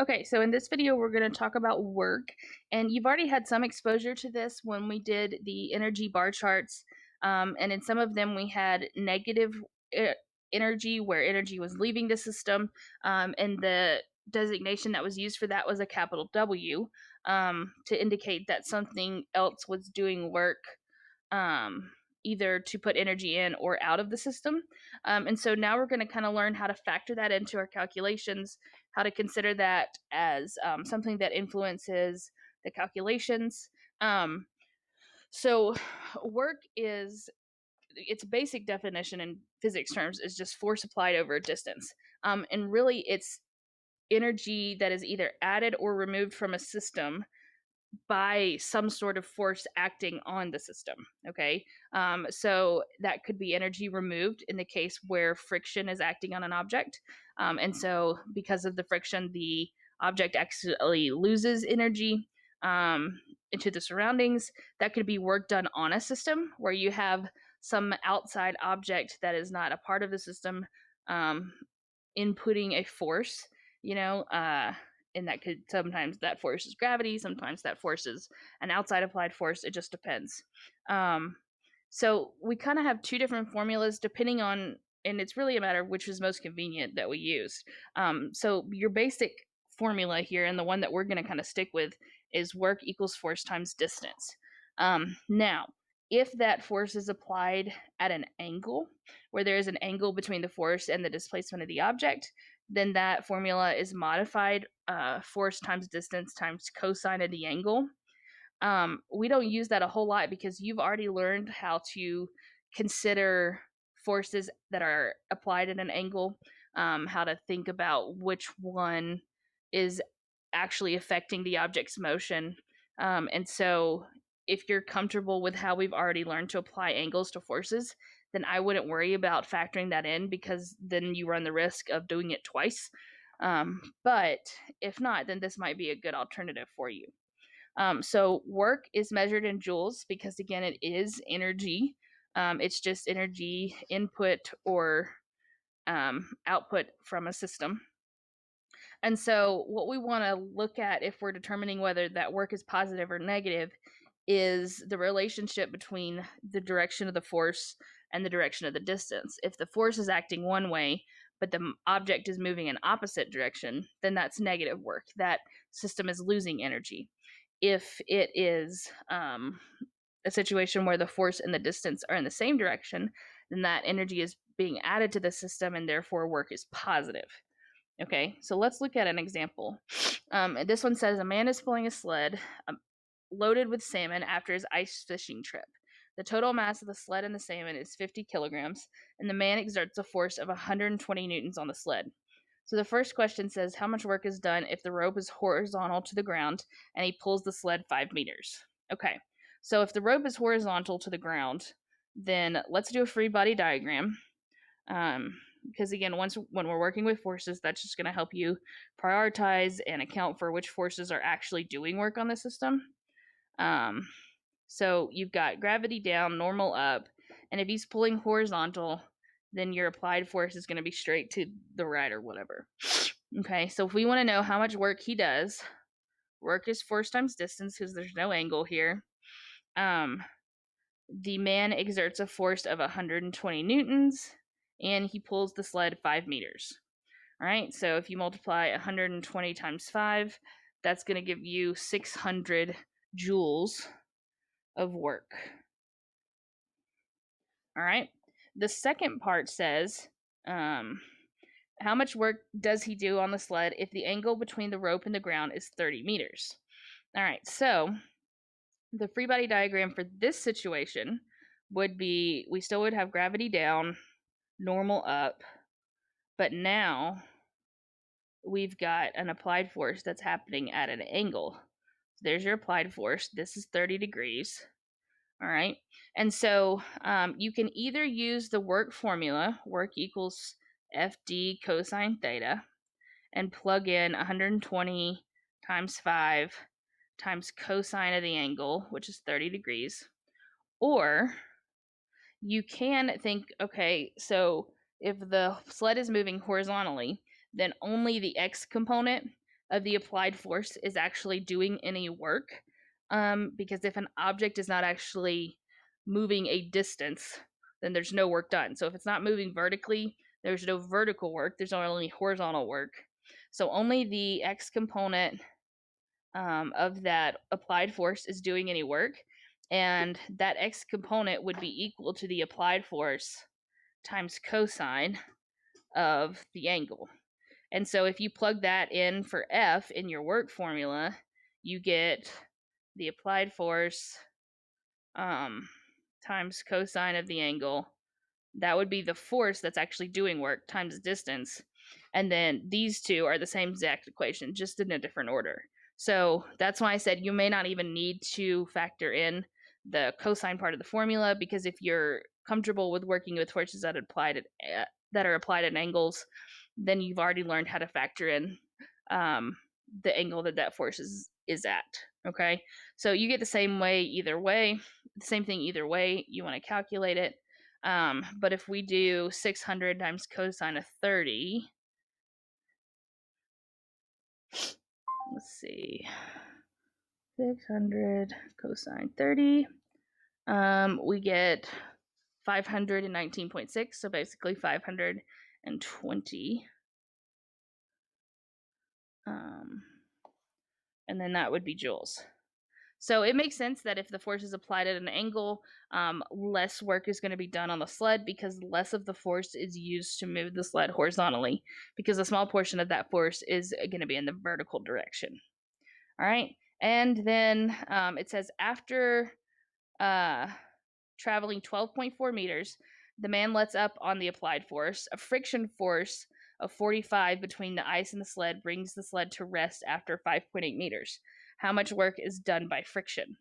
Okay, so in this video, we're going to talk about work. And you've already had some exposure to this when we did the energy bar charts. And in some of them, we had negative e- energy where energy was leaving the system. And the designation that was used for that was a capital W to indicate that something else was doing work, either to put energy in or out of the system. And so now we're going to kind of learn how to factor that into our calculations, how to consider that as something that influences the calculations. Um, so, work is its basic definition in physics terms is just force applied over a distance. And really, it's energy that is either added or removed from a system by some sort of force acting on the system. Okay. So that could be energy removed in the case where friction is acting on an object. And so, because of the friction, the object actually loses energy into the surroundings. That could be work done on a system where you have some outside object that is not a part of the system um, inputting a force, you know, and that could sometimes that force is gravity, sometimes that force is an outside applied force. It just depends. Um, so we kind of have two different formulas depending on, and it's really a matter of which is most convenient that we use. So your basic formula here, and the one that we're going to kind of stick with, is work equals force times distance. Now, if that force is applied at an angle, where there is an angle between the force and the displacement of the object, then that formula is modified, force times distance times cosine of the angle. We don't use that a whole lot because you've already learned how to consider forces that are applied at an angle, how to think about which one is actually affecting the object's motion. And so, if you're comfortable with how we've already learned to apply angles to forces, then I wouldn't worry about factoring that in because then you run the risk of doing it twice. But if not, then this might be a good alternative for you. So work is measured in joules because again, it is energy. It's just energy input or output from a system. And so, what we want to look at if we're determining whether that work is positive or negative is the relationship between the direction of the force and the direction of the distance. If the force is acting one way, but the object is moving in opposite direction, then that's negative work. That system is losing energy. If it is a situation where the force and the distance are in the same direction, then that energy is being added to the system and therefore work is positive. Okay, so let's look at an example. This one says a man is pulling a sled loaded with salmon after his ice fishing trip. The total mass of the sled and the salmon is 50 kilograms, and the man exerts a force of 120 newtons on the sled. So the first question says how much work is done if the rope is horizontal to the ground and he pulls the sled 5 meters. Okay, so if the rope is horizontal to the ground, then let's do a free body diagram. Because again, once when we're working with forces, that's just going to help you prioritize and account for which forces are actually doing work on the system. Um, so you've got gravity down, normal up, and if he's pulling horizontal, then your applied force is going to be straight to the right or whatever. Okay, so if we want to know how much work he does, work is force times distance because there's no angle here. Um, the man exerts a force of 120 newtons and he pulls the sled 5 meters. All right, so if you multiply 120 times 5, that's going to give you 600 joules of work. All right, the second part says, how much work does he do on the sled if the angle between the rope and the ground is 30 meters? All right, so the free body diagram for this situation would be we still would have gravity down, normal up, but now we've got an applied force that's happening at an angle. So there's your applied force. This is 30 degrees. All right. And so you can either use the work formula, work equals FD cosine theta, and plug in 120 times 5 times cosine of the angle, which is 30 degrees. Or you can think, okay, so if the sled is moving horizontally, then only the x component of the applied force is actually doing any work. Because if an object is not actually moving a distance, then there's no work done. So if it's not moving vertically, there's no vertical work, there's only horizontal work. So only the x component of that applied force is doing any work, and that x component would be equal to the applied force times cosine of the angle. And so if you plug that in for F in your work formula, you get the applied force times cosine of the angle. That would be the force that's actually doing work times distance. And then these two are the same exact equation, just in a different order. So that's why I said you may not even need to factor in the cosine part of the formula, because if you're comfortable with working with forces that are applied at angles, then you've already learned how to factor in the angle that force is at. Okay, so you get the same way either way, the same thing either way. You want to calculate it. But if we do 600 times cosine of 30, let's see, 600 cosine 30, we get 519.6, so basically 520. And then that would be joules. So it makes sense that if the force is applied at an angle, less work is going to be done on the sled, because less of the force is used to move the sled horizontally, because a small portion of that force is going to be in the vertical direction. All right. And then it says after traveling 12.4 meters, the man lets up on the applied force. A friction force of 45 between the ice and the sled brings the sled to rest after 5.8 meters. How much work is done by friction?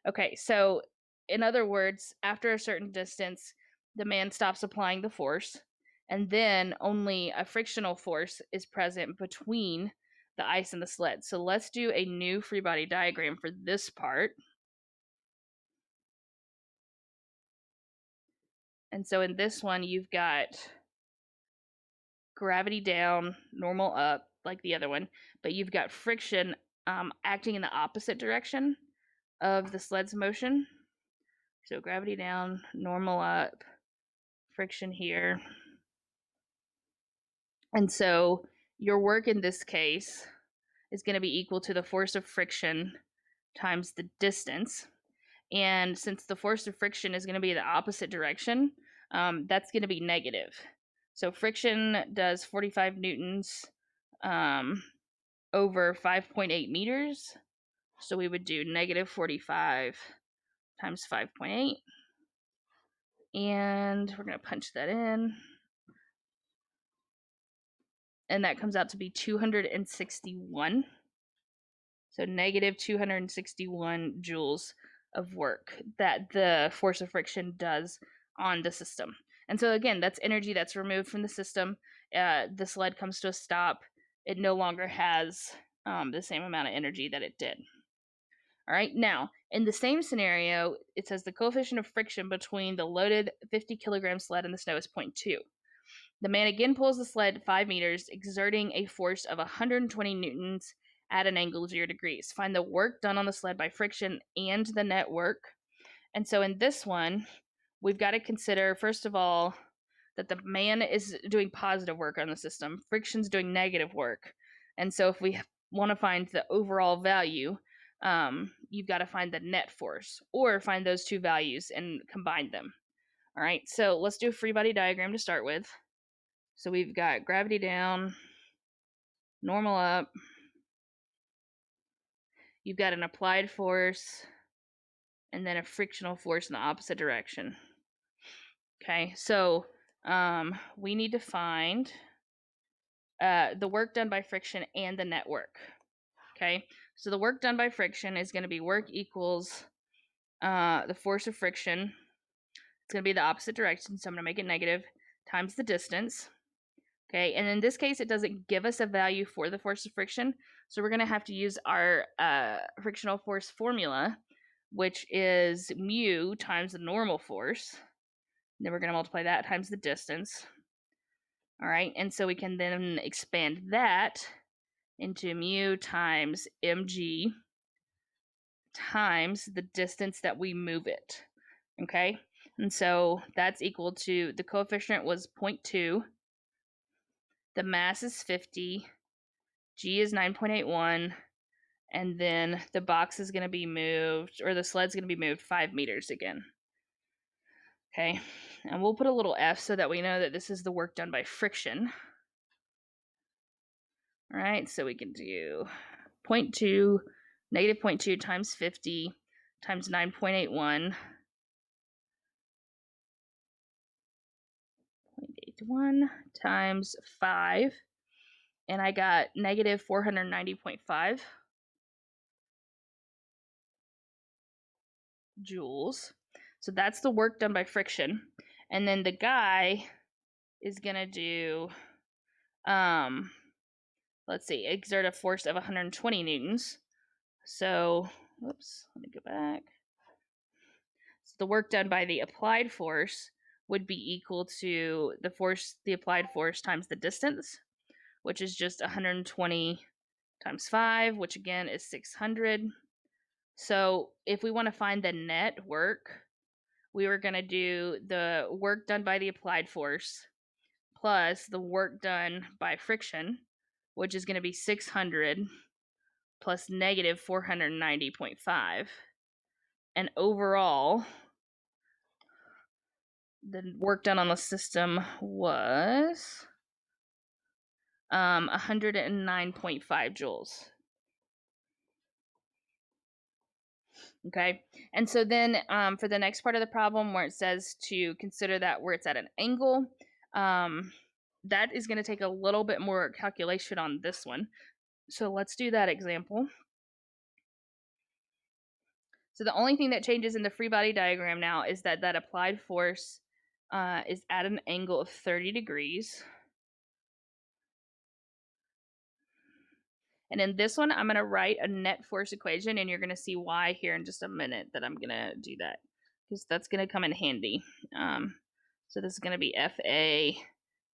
Okay, so in other words, after a certain distance, the man stops applying the force, and then only a frictional force is present between the ice and the sled. So let's do a new free body diagram for this part. And so in this one, you've got gravity down, normal up, like the other one, but you've got friction acting in the opposite direction of the sled's motion. So gravity down, normal up, friction here. And so your work in this case is going to be equal to the force of friction times the distance. And since the force of friction is going to be the opposite direction, that's going to be negative. So friction does 45 newtons over 5.8 meters. So we would do negative 45 times 5.8. And we're going to punch that in. And that comes out to be 261. So negative 261 joules of work that the force of friction does on the system. And so again, that's energy that's removed from the system. The sled comes to a stop. It no longer has the same amount of energy that it did. All right, now in the same scenario, it says the coefficient of friction between the loaded 50 kilogram sled and the snow is 0.2. The man again pulls the sled 5 meters, exerting a force of 120 newtons at an angle of 0 degrees. Find the work done on the sled by friction and the net work. And so in this one, we've got to consider, first of all, that the man is doing positive work on the system, friction's doing negative work. And so if we want to find the overall value, you've got to find the net force, or find those two values and combine them. All right, so let's do a free body diagram to start with. So we've got gravity down, normal up. You've got an applied force, and then a frictional force in the opposite direction. Okay, so we need to find the work done by friction and the net work. Okay, so the work done by friction is going to be work equals the force of friction. It's going to be the opposite direction, so I'm going to make it negative, times the distance. Okay, and in this case, it doesn't give us a value for the force of friction, so we're going to have to use our frictional force formula, which is mu times the normal force. And then we're going to multiply that times the distance. All right, and so we can then expand that into mu times mg times the distance that we move it. Okay, and so that's equal to, the coefficient was 0.2, the mass is 50, g is 9.81, and then the box is going to be moved, or the sled's going to be moved 5 meters again. Okay, and we'll put a little f so that we know that this is the work done by friction. All right, so we can do 0.2, negative 0.2 times 50 times 9.81, 0.81 times 5, and I got negative 490.5 joules. So that's the work done by friction. And then the guy is gonna do, let's see, exert a force of 120 newtons. So, whoops, let me go back. So the work done by the applied force would be equal to the applied force times the distance, which is just 120 times 5, which again is 600. So if we want to find the net work, we were going to do the work done by the applied force plus the work done by friction, which is going to be 600 plus negative 490.5. And overall, the work done on the system was 109.5 joules. Okay, and so then for the next part of the problem where it says to consider that where it's at an angle, that is going to take a little bit more calculation on this one. So let's do that example. So the only thing that changes in the free body diagram now is that that applied force is at an angle of 30 degrees. And in this one, I'm going to write a net force equation, and you're going to see why here in just a minute that I'm going to do that, because that's going to come in handy. So this is going to be FA,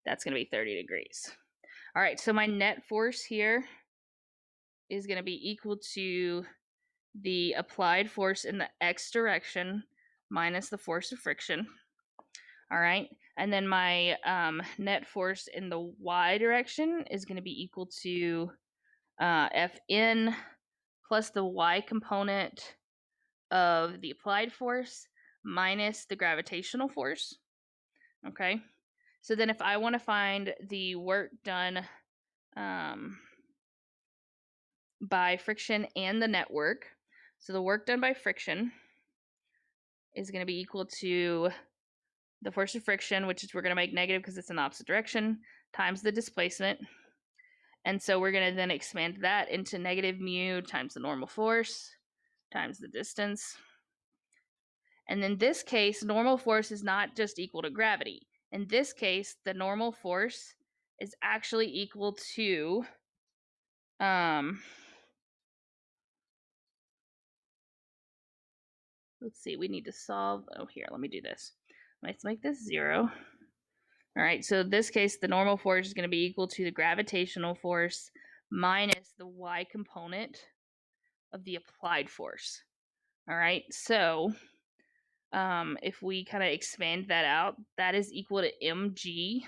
that's going to be 30 degrees. All right, so my net force here is going to be equal to the applied force in the x direction minus the force of friction. All right, and then my net force in the y direction is going to be equal to Fn plus the y component of the applied force minus the gravitational force. Okay, so then if I want to find the work done by friction and the net work, so the work done by friction is going to be equal to the force of friction, which is we're going to make negative because it's in the opposite direction, times the displacement. And so we're going to then expand that into negative mu times the normal force times the distance. And in this case, normal force is not just equal to gravity. In this case, the normal force is actually equal to let's see, we need to solve, oh here, let me do this. Let's make this 0. All right, so in this case, the normal force is going to be equal to the gravitational force minus the y component of the applied force. All right, so if we kind of expand that out, that is equal to mg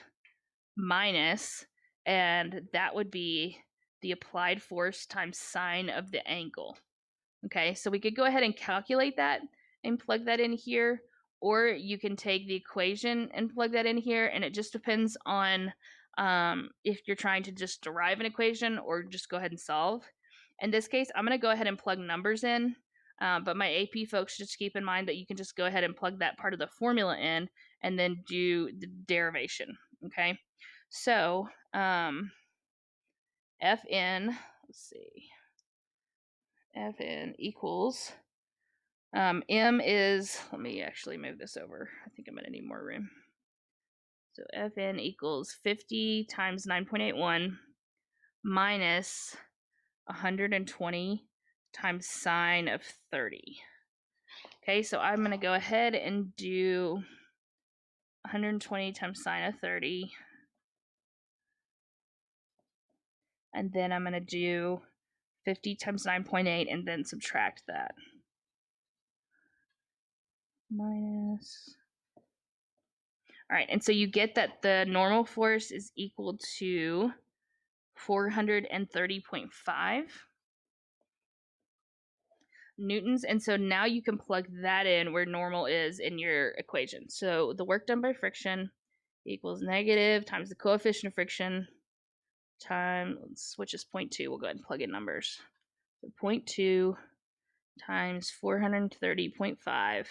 minus, and that would be the applied force times sine of the angle. Okay, so we could go ahead and calculate that and plug that in here, or you can take the equation and plug that in here, and it just depends on if you're trying to just derive an equation or just go ahead and solve. In this case, I'm going to go ahead and plug numbers in, but my AP folks, just keep in mind that you can just go ahead and plug that part of the formula in and then do the derivation. Okay, so Fn, let's see, Fn equals, M is, let me actually move this over. I think I'm going to need more room. So Fn equals 50 times 9.81 minus 120 times sine of 30. Okay, so I'm going to go ahead and do 120 times sine of 30. and then I'm going to do 50 times 9.8 and then subtract that. Minus. All right, and so you get that the normal force is equal to 430.5 newtons. And so now you can plug that in where normal is in your equation. So the work done by friction equals negative times the coefficient of friction times, which is 0.2. We'll go ahead and plug in numbers. So 0.2 times 430.5.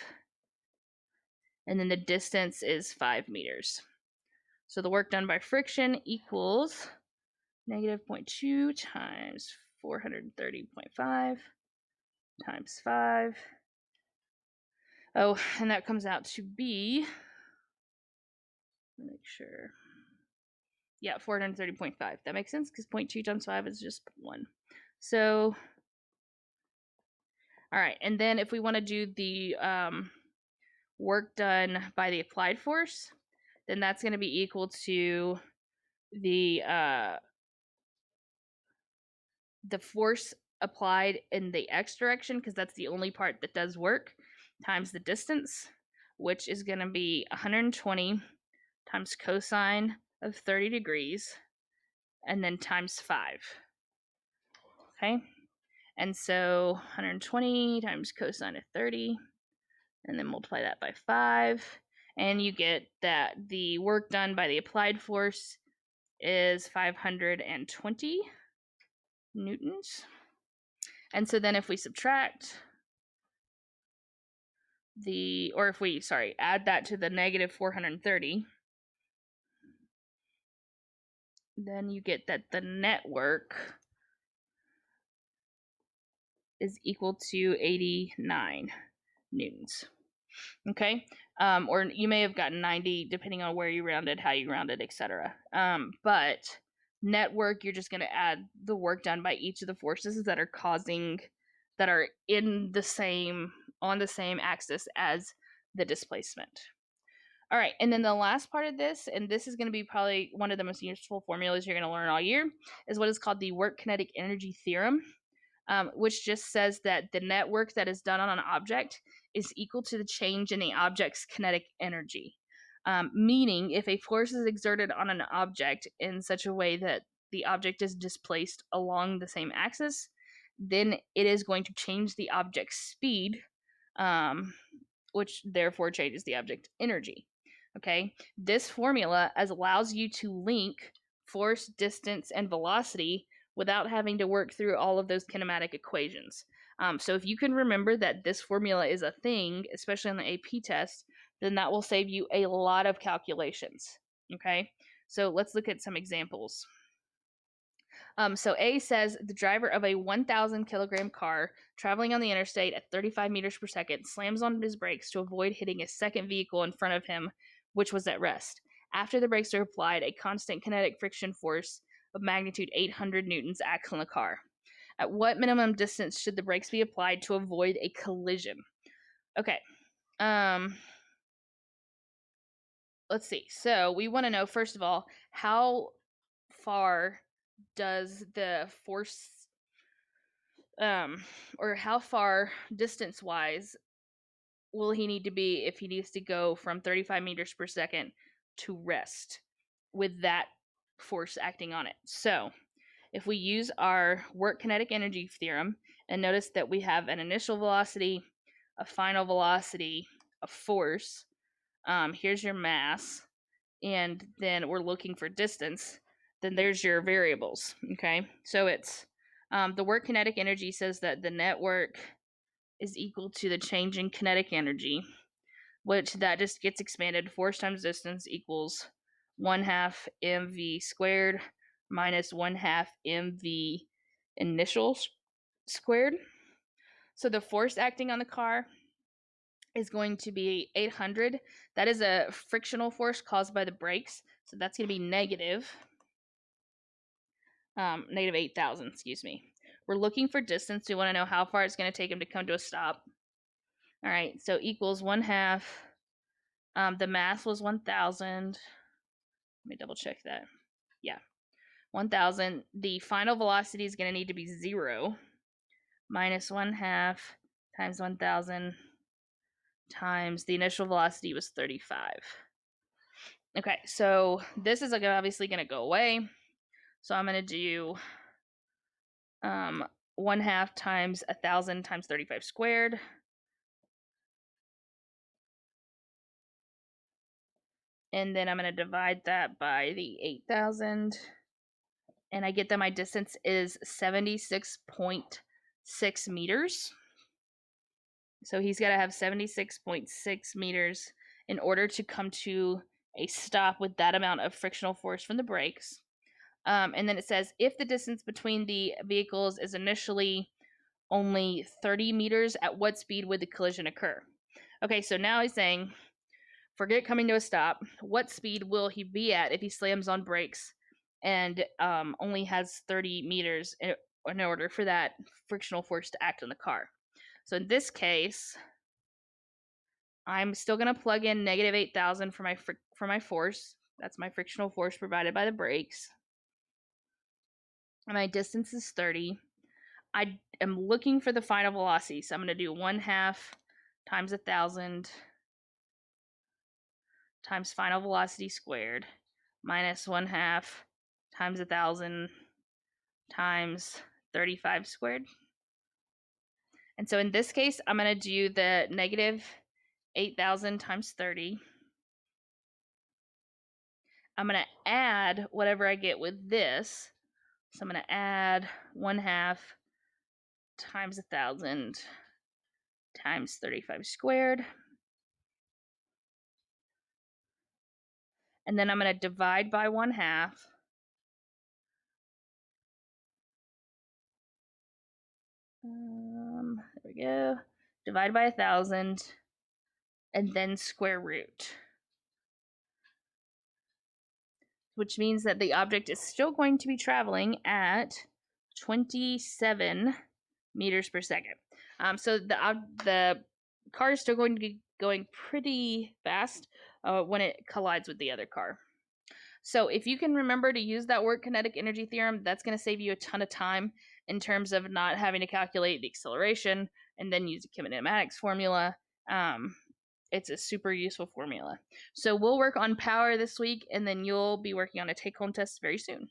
And then the distance is 5 meters. So the work done by friction equals negative 0.2 times 430.5 times 5. Oh, and that comes out to be, make sure. Yeah, 430.5. That makes sense because 0.2 times 5 is just 1. So, all right. And then if we want to do the work done by the applied force, then that's going to be equal to the force applied in the x direction, because that's the only part that does work, times the distance, which is going to be 120 times cosine of 30 degrees, and then times 5. Okay, and so 120 times cosine of 30, and then multiply that by 5, and you get that the work done by the applied force is 520 newtons. And so then if we subtract add that to the negative 430, then you get that the net work is equal to 89 newtons. Okay, or you may have gotten 90 depending on where you rounded, how you rounded, etc. But net work, you're just going to add the work done by each of the forces that are in the same, on the same axis as the displacement. All right, and then the last part of this, and this is going to be probably one of the most useful formulas you're going to learn all year, is what is called the work kinetic energy theorem, which just says that the net work that is done on an object is equal to the change in the object's kinetic energy. Meaning, if a force is exerted on an object in such a way that the object is displaced along the same axis, then it is going to change the object's speed, which therefore changes the object energy. Okay, this formula allows you to link force, distance, and velocity without having to work through all of those kinematic equations. So if you can remember that this formula is a thing, especially on the AP test, then that will save you a lot of calculations. Okay, so let's look at some examples. So A says the driver of a 1,000 kilogram car traveling on the interstate at 35 meters per second slams on his brakes to avoid hitting a second vehicle in front of him, which was at rest. After the brakes are applied, a constant kinetic friction force of magnitude 800 newtons acts on the car. At what minimum distance should the brakes be applied to avoid a collision? Okay. Let's see. So we want to know, first of all, how far does the force or how far distance wise will he need to be if he needs to go from 35 meters per second to rest with that force acting on it. So if we use our work kinetic energy theorem and notice that we have an initial velocity, a final velocity, a force, here's your mass, and then we're looking for distance, then there's your variables. Okay, so it's the work kinetic energy says that the net work is equal to the change in kinetic energy, which that just gets expanded. Force times distance equals 1/2 mv squared minus 1/2 mv initial squared. So the force acting on the car is going to be 800. That is a frictional force caused by the brakes. So that's going to be negative 8,000, excuse me. We're looking for distance. We want to know how far it's going to take him to come to a stop. All right, so equals 1/2. The mass was 1,000. Let me double check that. Yeah, 1,000. The final velocity is going to need to be 0 minus 1/2 times 1,000 times the initial velocity was 35. Okay, so this is obviously going to go away. So I'm going to do 1/2 times 1,000 times 35 squared. And then I'm going to divide that by the 8,000. And I get that my distance is 76.6 meters. So he's got to have 76.6 meters in order to come to a stop with that amount of frictional force from the brakes. And then it says if the distance between the vehicles is initially only 30 meters, at what speed would the collision occur? Okay, so now he's saying, forget coming to a stop. What speed will he be at if he slams on brakes and only has 30 meters in order for that frictional force to act on the car? So in this case, I'm still going to plug in negative 8,000 for my force. That's my frictional force provided by the brakes. And my distance is 30. I am looking for the final velocity, so I'm going to do 1/2 times 1,000 times final velocity squared minus 1/2 times 1,000 times 35 squared. And so in this case, I'm going to do the negative 8,000 times 30. I'm going to add whatever I get with this. So I'm going to add 1/2 times 1,000 times 35 squared. And then I'm going to divide by 1/2. There we go. Divide by 1,000. And then square root. Which means that the object is still going to be traveling at 27 meters per second. So the car is still going to be going pretty fast when it collides with the other car. So if you can remember to use that work kinetic energy theorem, that's going to save you a ton of time in terms of not having to calculate the acceleration and then use a kinematics formula. It's a super useful formula. So we'll work on power this week, and then you'll be working on a take-home test very soon.